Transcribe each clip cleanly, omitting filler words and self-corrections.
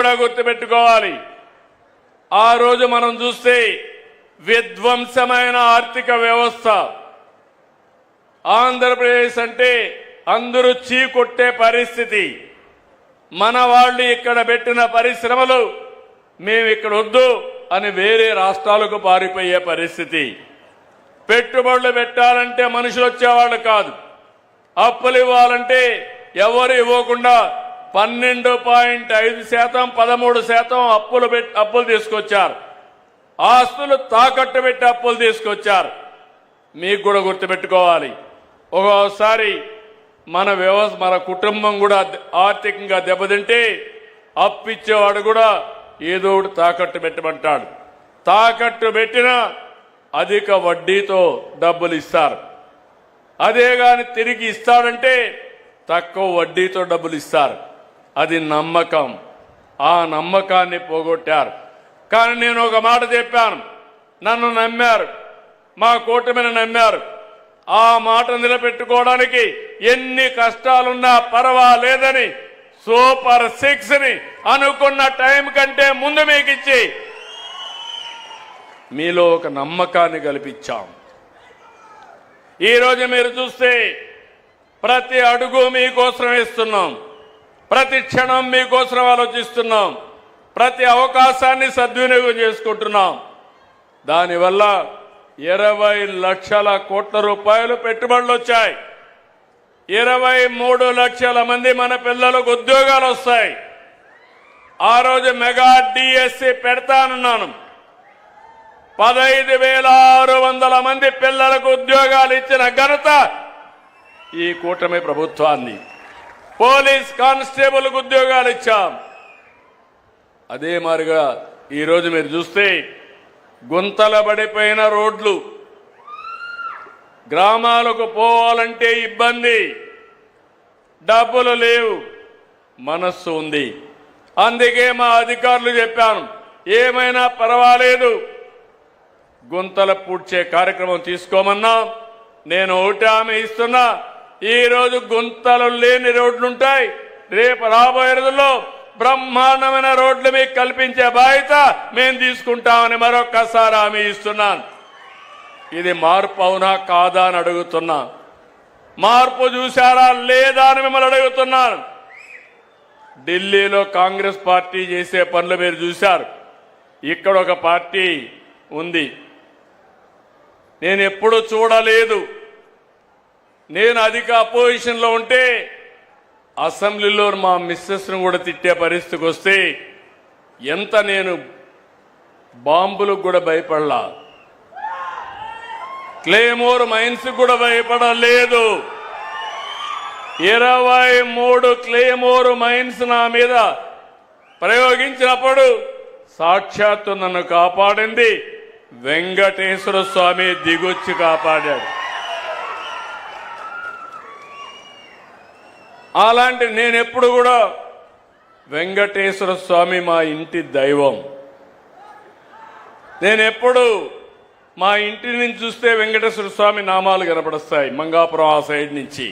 కూడా గుర్తుపెట్టుకోవాలి. ఆ రోజు మనం చూస్తే విధ్వంసమైన ఆర్థిక వ్యవస్థ. ఆంధ్రప్రదేశ్ అంటే అందరూ చీకొట్టే పరిస్థితి. మన వాళ్ళు ఇక్కడ పెట్టిన పరిశ్రమలు మేము ఇక్కడ వద్దు అని వేరే రాష్ట్రాలకు పారిపోయే పరిస్థితి. పెట్టుబడులు పెట్టాలంటే మనుషులు వచ్చేవాళ్ళు కాదు. అప్పులు ఇవ్వాలంటే ఎవరు ఇవ్వకుండా 12.5% 13% అప్పులు తీసుకొచ్చారు. ఆస్తులు తాకట్టు పెట్టి అప్పులు తీసుకొచ్చారు. మీకు కూడా గుర్తుపెట్టుకోవాలి, ఒక్కోసారి మన కుటుంబం కూడా ఆర్థికంగా దెబ్బతింటే అప్పిచ్చేవాడు కూడా ఏదో ఒకటి తాకట్టు పెట్టమంటాడు. తాకట్టు పెట్టినా అధిక వడ్డీతో డబ్బులు ఇస్తారు. అదే గాని తిరిగి ఇస్తాడంటే తక్కువ వడ్డీతో డబ్బులు ఇస్తారు. అది నమ్మకం. ఆ నమ్మకాన్ని పోగొట్టారు. కానీ నేను ఒక మాట చెప్పాను, నన్ను నమ్మారు, మా కూటమిని నమ్మారు. ఆ మాట నిలబెట్టుకోవడానికి ఎన్ని కష్టాలున్నా పర్వాలేదని సూపర్ 6ని అనుకున్న టైం కంటే ముందు మీకు ఇచ్చి మీలో ఒక నమ్మకాన్ని కల్పించాం. ఈరోజు మీరు చూస్తే ప్రతి అడుగు మీకోసం వేస్తున్నాం, ప్రతి క్షణం మీకోసం ఆలోచిస్తున్నాం, ప్రతి అవకాశాన్ని సద్వినియోగం చేసుకుంటున్నాం. దానివల్ల 20 లక్షల కోట్ల రూపాయలు పెట్టుబడులు వచ్చాయి. 23 లక్షల మంది మన పిల్లలకు ఉద్యోగాలు వస్తాయి. ఆ రోజు మెగా డిఎస్సి పెడతానన్నాను. 15,600 మంది పిల్లలకు ఉద్యోగాలు ఇచ్చిన ఘనత ఈ కూటమి ప్రభుత్వాన్ని. పోలీస్ కానిస్టేబుల్కు ఉద్యోగాలు ఇచ్చాం. అదే మాదిరిగా ఈరోజు మీరు చూస్తే గుంతల పడిపోయిన రోడ్లు, గ్రామాలకు పోవాలంటే ఇబ్బంది, డబ్బులు లేవు, మనస్సు ఉంది. అందుకే మా అధికారులు చెప్పాను, ఏమైనా పర్వాలేదు గుంతల పూడ్చే కార్యక్రమం తీసుకోమన్నా. నేను ఒకటి హామీ ఇస్తున్నా, ఈరోజు గుంతలు లేని రోడ్లుంటాయి. రేపు రాబోయే రోజుల్లో బ్రహ్మాండమైన రోడ్లు మీకు కల్పించే బాధ్యత మేము తీసుకుంటామని మరొక్కసారి హామీ ఇస్తున్నాను. ఇది మార్పు అవునా కాదా అని అడుగుతున్నా. మార్పు చూశారా లేదా అని మిమ్మల్ని అడుగుతున్నాను. ఢిల్లీలో కాంగ్రెస్ పార్టీ చేసే పనులు మీరు చూశారు. ఇక్కడ ఒక పార్టీ ఉంది, నేను ఎప్పుడూ చూడలేదు. నేను అధిక అపోజిషన్లో ఉంటే అసెంబ్లీలో మా మిస్సెస్ను కూడా తిట్టే పరిస్థితికి వస్తే ఎంత నేను బాంబులకు కూడా భయపడలా, క్లేమోర్ మైన్స్ కూడా భయపడలేదు. 23 క్లేమోర్ మైన్స్ నా మీద ప్రయోగించినప్పుడు సాక్షాత్తు నన్ను కాపాడింది వెంకటేశ్వర స్వామి దిగొచ్చి కాపాడాడు. అలాంటి నేనెప్పుడు కూడా వెంకటేశ్వర స్వామి మా ఇంటి దైవం. నేనెప్పుడు మా ఇంటి నుంచి చూస్తే వెంకటేశ్వర స్వామి నామాలు కనపడస్తాయి మంగాపురం ఆ సైడ్ నుంచి.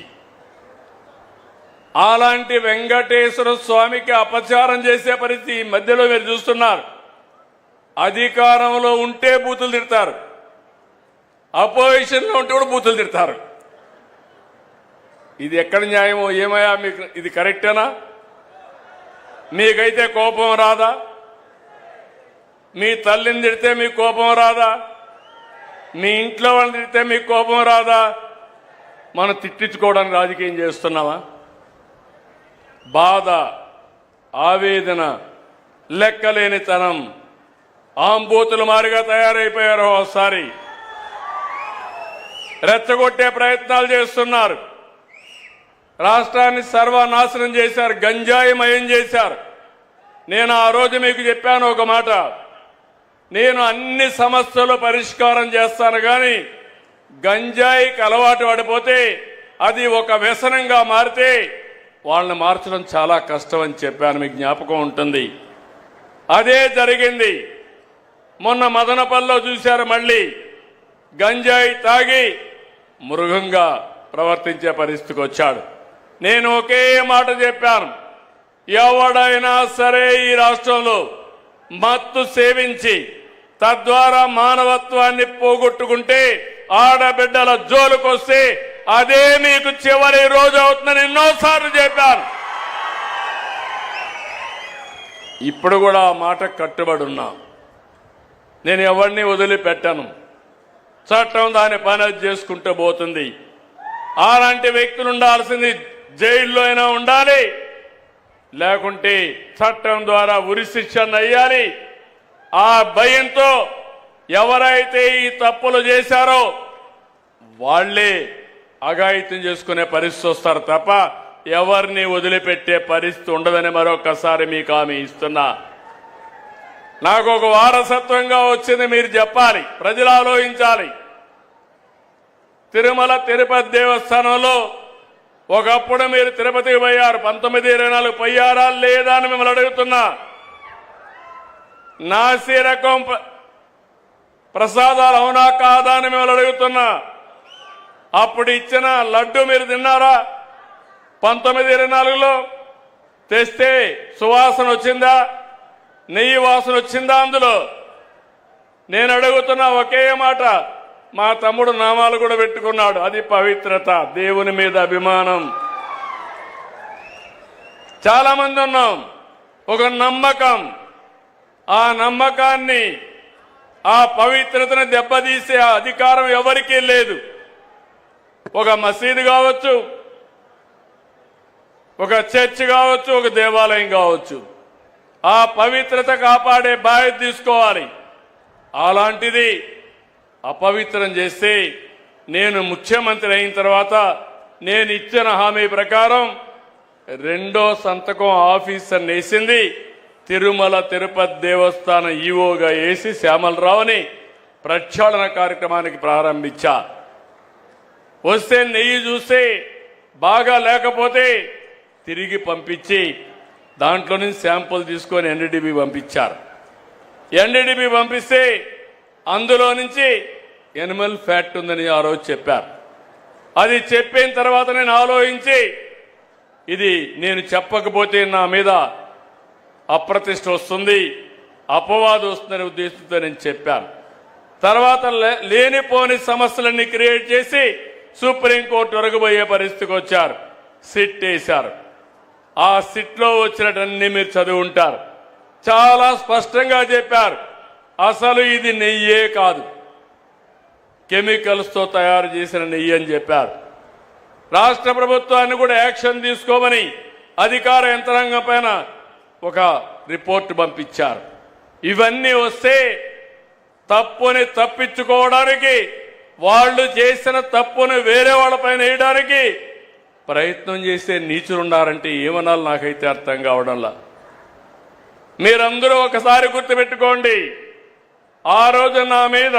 అలాంటి వెంకటేశ్వర స్వామికి అపచారం చేసే పరిస్థితి ఈ మధ్యలో మీరు చూస్తున్నారు. అధికారంలో ఉంటే బూతులు తిడతారు, అపోజిషన్లో ఉంటే కూడా బూతులు తిడతారు. ఇది ఎక్కడ న్యాయమో ఏమయ్యా? మీకు ఇది కరెక్టేనా? మీకైతే కోపం రాదా? మీ తల్లిని తిడితే మీకు కోపం రాదా? మీ ఇంట్లో వాళ్ళని తిడితే మీకు కోపం రాదా? మనం తిట్టించుకోవడానికి రాజకీయం చేస్తున్నామా? బాధ, ఆవేదన, లెక్కలేనితనం, ఆంబోతులు మారిగా తయారైపోయారు. ఒకసారి రెచ్చగొట్టే ప్రయత్నాలు చేస్తున్నారు. రాష్ట్రాన్ని సర్వనాశనం చేశారు, గంజాయిమయం చేశారు. నేను ఆ రోజు మీకు చెప్పాను ఒక మాట, నేను అన్ని సమస్యలు పరిష్కారం చేస్తాను, కానీ గంజాయికి అలవాటు పడిపోతే అది ఒక వ్యసనంగా మారితే వాళ్ళని మార్చడం చాలా కష్టం అని చెప్పాను. మీకు జ్ఞాపకం ఉంటుంది. అదే జరిగింది. మొన్న మదనపల్లిలో చూశారు, మళ్ళీ గంజాయి తాగి మృగంగా ప్రవర్తించే పరిస్థితికి వచ్చాడు. నేను ఒకే మాట చెప్పాను, ఎవడైనా సరే ఈ రాష్ట్రంలో మత్తు సేవించి తద్వారా మానవత్వాన్ని పోగొట్టుకుంటే ఆడబిడ్డల జోలుకొస్తే అదే మీకు చివరి రోజు అవుతుందని ఎన్నోసార్లు చెప్పాను. ఇప్పుడు కూడా ఆ మాట కట్టుబడి ఉన్నాం. నేను ఎవరిని వదిలిపెట్టను. చట్టం దాని పని చేసుకుంటూ పోతుంది. అలాంటి వ్యక్తులు ఉండాల్సింది జైల్లో అయినా ఉండాలి, లేకుంటే చట్టం ద్వారా ఉరి శిక్షణ అయ్యాలి. ఆ భయంతో ఎవరైతే ఈ తప్పులు చేశారో వాళ్లే అఘాయిత్యం చేసుకునే పరిస్థితి వస్తారు తప్ప ఎవరిని వదిలిపెట్టే పరిస్థితి ఉండదని మరొకసారి మీకు హామీ ఇస్తున్నా. నాకు ఒక వారసత్వంగా వచ్చింది మీరు చెప్పాలి, ప్రజలు ఆలోచించాలి. తిరుమల తిరుపతి దేవస్థానంలో ఒకప్పుడు మీరు తిరుపతికి పోయారు, 1924 పోయారా లేదా అని మిమ్మల్ని అడుగుతున్నా. నాసి రకం ప్రసాదాలు అవునా కాదా అని మిమ్మల్ని అడుగుతున్నా. అప్పుడు ఇచ్చిన లడ్డు మీరు తిన్నారా? 1924లో తెస్తే సువాసన వచ్చిందా? నెయ్యి వాసన వచ్చిందా? అందులో నేను అడుగుతున్నా ఒకే మాట. మా తమ్ముడు నామాలు కూడా పెట్టుకున్నాడు. అది పవిత్రత, దేవుని మీద అభిమానం. చాలా మంది ఉన్నాం, ఒక నమ్మకం. ఆ నమ్మకాన్ని, ఆ పవిత్రతను దెబ్బతీసే అధికారం ఎవరికీ లేదు. ఒక మసీదు కావచ్చు, ఒక చర్చ్ కావచ్చు, ఒక దేవాలయం కావచ్చు, ఆ పవిత్రత కాపాడే బాధ్యత తీసుకోవాలి. అలాంటిది అపవిత్రం చేస్తే నేను ముఖ్యమంత్రి అయిన తర్వాత నేను ఇచ్చిన హామీ ప్రకారం రెండో సంతకం ఆఫీసర్ వేసింది తిరుమల తిరుపతి దేవస్థానం ఈవోగా వేసి శ్యామలరావుని ప్రక్షాళన కార్యక్రమానికి ప్రారంభించా. వస్తే నెయ్యి చూస్తే బాగా లేకపోతే తిరిగి పంపించి దాంట్లో నుంచి శాంపుల్ తీసుకొని ఎన్డీడీబీ పంపించారు. ఎన్డీడీబీ పంపిస్తే అందులో నుంచి ఎనిమల్ ఫ్యాట్ ఉందని ఆ రోజు చెప్పారు. అది చెప్పిన తర్వాత నేను ఆలోచించి ఇది నేను చెప్పకపోతే నా మీద అప్రతిష్ట వస్తుంది, అపవాదం వస్తుందనే ఉద్దేశంతో నేను చెప్పాను. తర్వాత లేనిపోని సమస్యలన్నీ క్రియేట్ చేసి సుప్రీంకోర్టు వరకు పోయే పరిస్థితికి వచ్చారు. సిట్ వేశారు. ఆ సిట్లో వచ్చినటన్నీ మీరు చదివి ఉంటారు. చాలా స్పష్టంగా చెప్పారు, అసలు ఇది నెయ్యే కాదు, కెమికల్స్తో తయారు చేసిన నెయ్యి అని చెప్పారు. రాష్ట్ర ప్రభుత్వాన్ని కూడా యాక్షన్ తీసుకోమని అధికార యంత్రాంగం పైన ఒక రిపోర్టు పంపించారు. ఇవన్నీ వస్తే తప్పుని తప్పించుకోవడానికి, వాళ్ళు చేసిన తప్పును వేరే వాళ్ళపైన వేయడానికి ప్రయత్నం చేసే నీచులున్నారంటే ఏమనాలి నాకైతే అర్థం కావడంలా. మీరందరూ ఒకసారి గుర్తుపెట్టుకోండి, ఆ రోజు నా మీద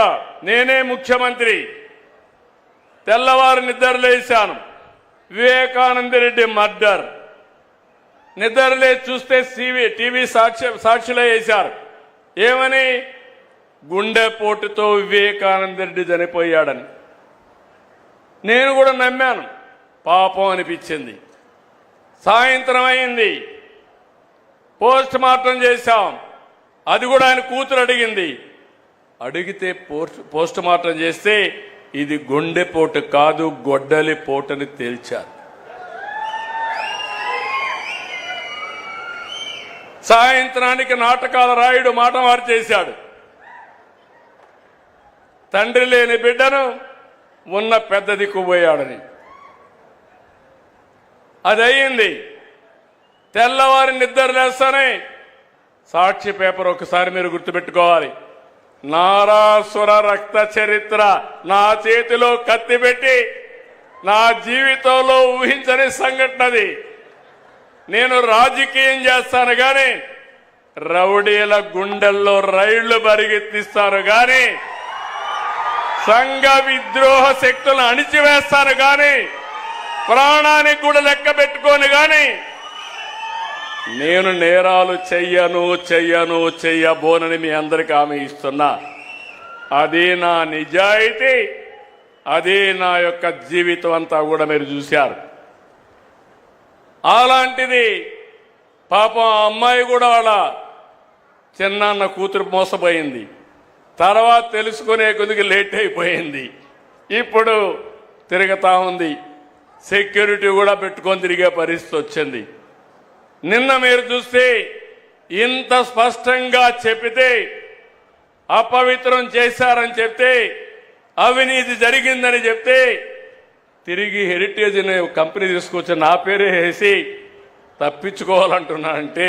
నేనే ముఖ్యమంత్రి, తెల్లవారు నిద్రలేశాను. వివేకానంద రెడ్డి మర్డర్ నిద్రలే చూస్తే టీవీ సాక్షిలో వేశారు. ఏమని? గుండెపోటుతో వివేకానంద రెడ్డి చనిపోయాడని. నేను కూడా నమ్మాను, పాపం అనిపించింది. సాయంత్రం అయింది, పోస్ట్ మార్టం చేశాం. అది కూడా ఆయన కూతురు అడిగింది. అడిగితే పోస్ట్ మార్టం చేస్తే ఇది గుండెపోటు కాదు, గొడ్డలి పోటని తేల్చారు. సాయంత్రానికి నాటకాల రాయుడు మాట మారు చేశాడు. తండ్రి లేని బిడ్డను ఉన్న పెద్ద దిక్కుపోయాడని. అది అయ్యింది. తెల్లవారి నిద్రలేస్తానే సాక్షి పేపర్ ఒకసారి మీరు గుర్తుపెట్టుకోవాలి. నారాసుర రక్త చరిత్ర నా చేతిలో కత్తి పెట్టి నా జీవితంలో ఊహించని సంఘటన అది. నేను రాజకీయం చేస్తాను కానీ రౌడీల గుండెల్లో రైళ్లు పరిగెత్తిస్తాను కానీ సంఘ విద్రోహ శక్తులను అణిచివేస్తాను కానీ ప్రాణానికి కూడా లెక్క పెట్టుకోను కానీ నేను నేరాలు చెయ్యబోనని మీ అందరికీ హామీ ఇస్తున్నా. అది నా నిజాయితీ, అది నా యొక్క జీవితం అంతా కూడా మీరు చూశారు. అలాంటిది పాపం ఆ అమ్మాయి కూడా వాళ్ళ చిన్నాన్న కూతురు మోసపోయింది. తర్వాత తెలుసుకునే కొద్దిగా లేట్ అయిపోయింది. ఇప్పుడు తిరుగుతా ఉంది. సెక్యూరిటీ కూడా పెట్టుకొని తిరిగే పరిస్థితి వచ్చింది. నిన్న మీరు చూస్తే ఇంత స్పష్టంగా చెప్పితే, అపవిత్రం చేశారని చెప్తే, అవినీతి జరిగిందని చెప్తే, తిరిగి హెరిటేజ్ అనే కంపెనీ తీసుకొచ్చి నా పేరే వేసి తప్పించుకోవాలంటున్నానంటే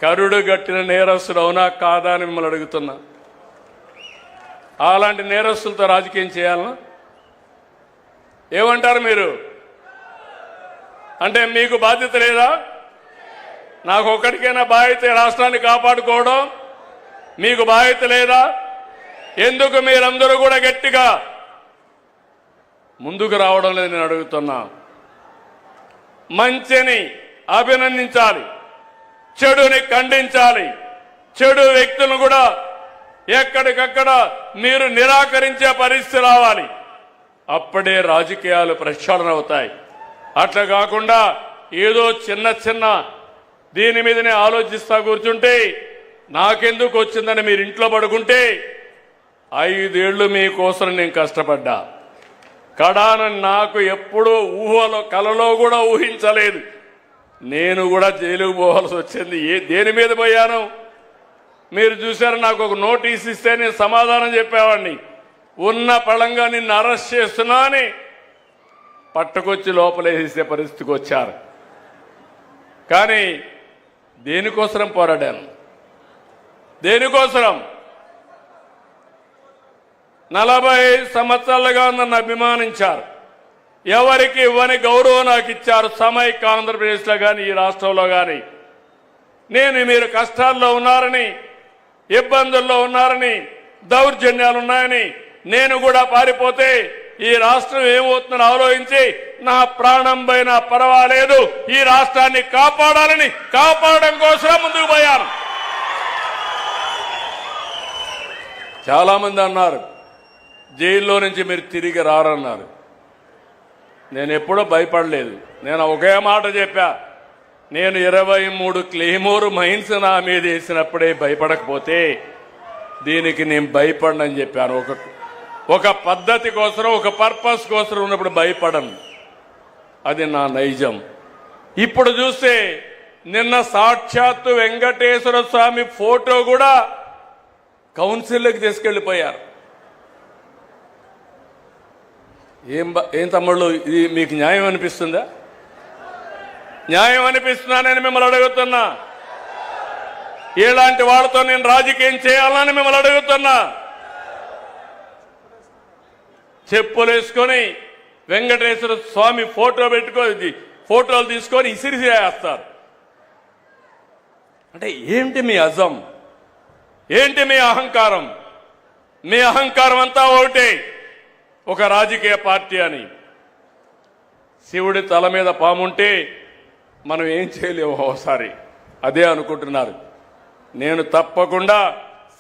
కరుడు గట్టిన నేరస్తుడు అవునా కాదా అని మిమ్మల్ని అడుగుతున్నా. అలాంటి నేరస్తులతో రాజకీయం చేయాలనా? ఏమంటారు మీరు? అంటే మీకు బాధ్యత లేదా? నాకు ఒక్కడికైనా బాధ్యత రాష్ట్రాన్ని కాపాడుకోవడం? మీకు బాధ్యత లేదా? ఎందుకు మీరందరూ కూడా గట్టిగా ముందుకు రావడం లేదు నేను అడుగుతున్నా. మంచిని అభినందించాలి, చెడుని ఖండించాలి. చెడు వ్యక్తులను కూడా ఎక్కడికక్కడ మీరు నిరాకరించే పరిస్థితి రావాలి. అప్పుడే రాజకీయాలు ప్రక్షాళన అవుతాయి. అట్లా కాకుండా ఏదో చిన్న చిన్న దీని మీదనే ఆలోచిస్తా కూర్చుంటే నాకెందుకు వచ్చిందని మీరు ఇంట్లో పడుకుంటే 5 ఏళ్లు మీకోసం నేను కష్టపడ్డా. కడాన నాకు ఎప్పుడూ ఊహలో కలలో కూడా ఊహించలేదు. నేను కూడా జైలుకు పోవాల్సి వచ్చింది. దేని మీద పోయాను మీరు చూశారు. నాకు ఒక నోటీస్ ఇస్తే నేను సమాధానం చెప్పేవాడిని. ఉన్న పళంగా నిన్ను అరెస్ట్ చేస్తున్నా అని పట్టుకొచ్చి లోపలేసే పరిస్థితికి వచ్చారు. కానీ దేనికోసం పోరాడాను? దేనికోసం? 45 సంవత్సరాలుగా నన్ను అభిమానించారు. ఎవరికి ఇవ్వని గౌరవం నాకు ఇచ్చారు. సమైక్య ఆంధ్రప్రదేశ్లో కానీ ఈ రాష్ట్రంలో కానీ నేను మీరు కష్టాల్లో ఉన్నారని, ఇబ్బందుల్లో ఉన్నారని, దౌర్జన్యాలు ఉన్నాయని నేను కూడా పారిపోతే ఈ రాష్ట్రం ఏమవుతుందని ఆలోచించి నా ప్రాణం పైన పర్వాలేదు ఈ రాష్ట్రాన్ని కాపాడాలని కాపాడడం కోసం ముందుకు పోయాను. చాలా మంది అన్నారు జైల్లో నుంచి మీరు తిరిగి రారన్నారు. నేను ఎప్పుడూ భయపడలేదు. నేను ఒకే మాట చెప్పా, నేను 23 క్లెయిమోర్ మైన్స్ నా మీద వేసినప్పుడే భయపడకపోతే దీనికి నేను భయపడనని చెప్పాను. ఒక పద్ధతి కోసం, ఒక పర్పస్ కోసం ఉన్నప్పుడు భయపడను. అది నా నైజం. ఇప్పుడు చూస్తే నిన్న సాక్షాత్తు వెంకటేశ్వర స్వామి ఫోటో కూడా కౌన్సిల్లోకి తీసుకెళ్లిపోయారు. ఏం తమ్ముళ్ళు, ఇది మీకు న్యాయం అనిపిస్తుందా? న్యాయం అనిపిస్తున్నానని మిమ్మల్ని అడుగుతున్నా. ఇలాంటి వాళ్ళతో నేను రాజకీయం చేయాలని మిమ్మల్ని అడుగుతున్నా. చెప్పులేసుకొని వెంకటేశ్వర స్వామి ఫోటో పెట్టుకొని ఫోటోలు తీసుకొని ఇసిరిసేస్తారు. అంటే ఏంటి మీ అజం? ఏంటి మీ అహంకారం? మీ అహంకారం అంతా ఒకటే, ఒక రాజకీయ పార్టీ అని. శివుడి తల మీద పాముంటే మనం ఏం చేయలేము ఒకసారి, అదే అనుకుంటున్నారు. నేను తప్పకుండా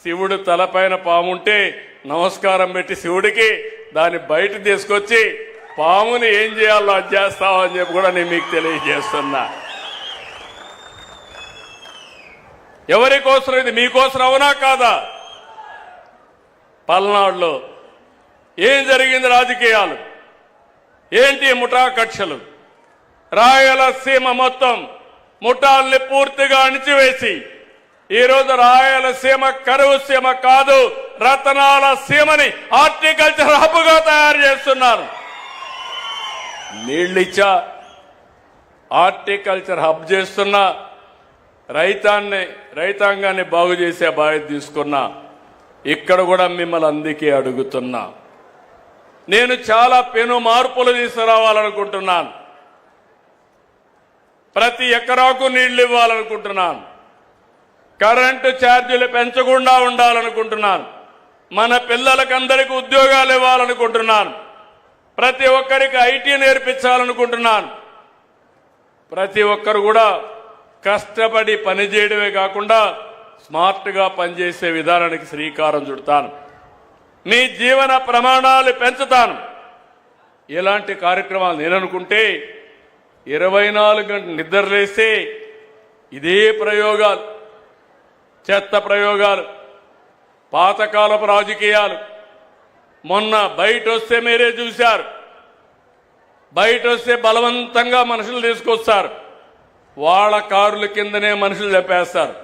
శివుడి తలపైన పాముంటే నమస్కారం పెట్టి శివుడికి దాన్ని బయట తీసుకొచ్చి పాముని ఏం చేయాలో అది చేస్తామని చెప్పి కూడా నేను మీకు తెలియజేస్తున్నా. ఎవరి కోసం ఇది? మీకోసం అవునా కాదా? పల్నాడులో ఏం జరిగింది? రాజకీయాలు ఏంటి? ముఠా కక్షలు. రాయలసీమ మొత్తం ముఠాల్ని పూర్తిగా అణిచివేసి ఈరోజు రాయలసీమ కరువు సీమ కాదు, రతనాల సీమని హార్టికల్చర్ హబ్గా తయారు చేస్తున్నారు. నీళ్ళిచ్చా హార్టికల్చర్ హబ్ చేస్తున్నా, రైతాంగాన్ని బాగు చేసే బాధ్యత తీసుకున్నా. ఇక్కడ కూడా మిమ్మల్ని అందుకే అడుగుతున్నా. నేను చాలా పెను మార్పులు తీసుకురావాలనుకుంటున్నాను. ప్రతి ఎకరాకు నీళ్లు ఇవ్వాలనుకుంటున్నాను. కరెంటు ఛార్జీలు పెంచకుండా ఉండాలనుకుంటున్నాను. మన పిల్లలకందరికీ ఉద్యోగాలు ఇవ్వాలనుకుంటున్నాను. ప్రతి ఒక్కరికి ఐటీ నేర్పించాలనుకుంటున్నాను. ప్రతి ఒక్కరు కూడా కష్టపడి పనిచేయడమే కాకుండా స్మార్ట్గా పనిచేసే విధానానికి శ్రీకారం చుడతాను. మీ జీవన ప్రమాణాలు పెంచుతాను. ఇలాంటి కార్యక్రమాలు నేను అనుకుంటే 24 గంటలు నిద్రలేస్తే ఇదే ప్రయోగాలు, చెత్త ప్రయోగాలు, పాతకాలపు రాజకీయాలు. మొన్న బయట వస్తే మీరే చూశారు. బయట వస్తే బలవంతంగా మనుషులు తీసుకొస్తారు. వాళ్ళ కారుల కిందనే మనుషులు చంపేస్తారు.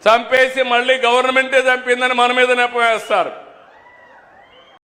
చంపేసి మళ్ళీ గవర్నమెంటే చంపిందని మన మీద నెపవేస్తారు.